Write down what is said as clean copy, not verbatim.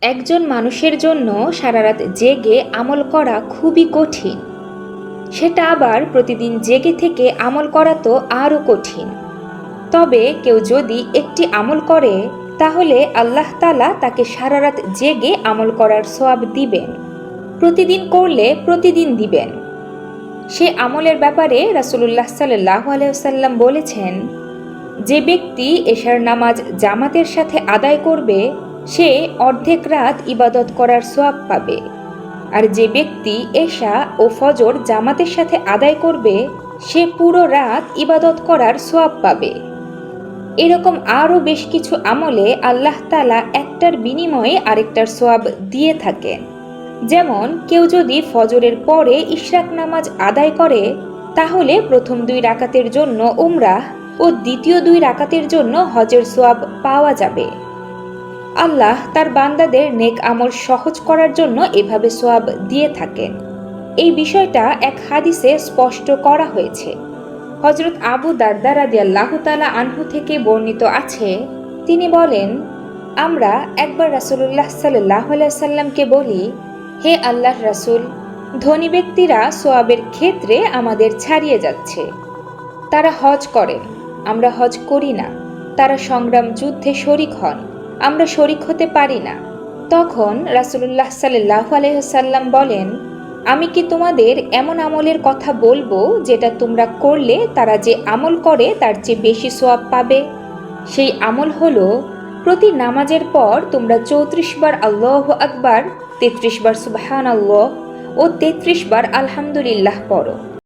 একজন মানুষের জন্য সারা রাত জেগে আমল করা খুবই কঠিন। সেটা আবার প্রতিদিন জেগে থেকে আমল করা তো আরও কঠিন। তবে কেউ যদি একটি আমল করে তাহলে আল্লাহ তাআলা তাকে সারা রাত জেগে আমল করার সওয়াব দিবেন। প্রতিদিন করলে প্রতিদিন দিবেন। সে আমলের ব্যাপারে রাসূলুল্লাহ সাল্লাল্লাহু আলাইহি ওয়াসাল্লাম বলেছেন, যে ব্যক্তি এশার নামাজ জামাতের সাথে আদায় করবে সে অর্ধেক রাত ইবাদত করার সওয়াব পাবে, আর যে ব্যক্তি এশা ও ফজর জামাতের সাথে আদায় করবে সে পুরো রাত ইবাদত করার সওয়াব পাবে। এরকম আরও বেশ কিছু আমলে আল্লাহ তাআলা একটার বিনিময়ে আরেকটার সওয়াব দিয়ে থাকেন। যেমন কেউ যদি ফজরের পরে ইশরাক নামাজ আদায় করে তাহলে প্রথম 2 রাকাতের জন্য উমরাহ ও দ্বিতীয় 2 রাকাতের জন্য হজের সওয়াব পাওয়া যাবে। আল্লাহ তার বান্দাদের নেক আমল সহজ করার জন্য এভাবে সওয়াব দিয়ে থাকেন। এই বিষয়টা এক হাদিসে স্পষ্ট করা হয়েছে। হযরত আবু দারদা রাদিয়াল্লাহু তাআলা আনহু থেকে বর্ণিত আছে, তিনি বলেন, আমরা একবার রাসূলুল্লাহ সাল্লাল্লাহু আলাইহি সাল্লামকে বলি, হে আল্লাহর রাসূল, ধনী ব্যক্তিরা সওয়াবের ক্ষেত্রে আমাদের ছাড়িয়ে যাচ্ছে। তারা হজ করেন, আমরা হজ করি না। তারা সংগ্রাম যুদ্ধে শরিক হন, আমরা শরিক হতে পারি না। তখন রাসূলুল্লাহ সাল্লাল্লাহু আলাইহি সাল্লাম বলেন, আমি কি তোমাদের এমন আমলের কথা বলবো যেটা তোমরা করলে তারা যে আমল করে তার চেয়ে বেশি সওয়াব পাবে? সেই আমল হলো, প্রতি নামাজের পর তোমরা 34 বার আল্লাহু আকবার, 33 বার সুবহানাল্লাহ ও 33 বার আলহামদুলিল্লাহ পড়ো।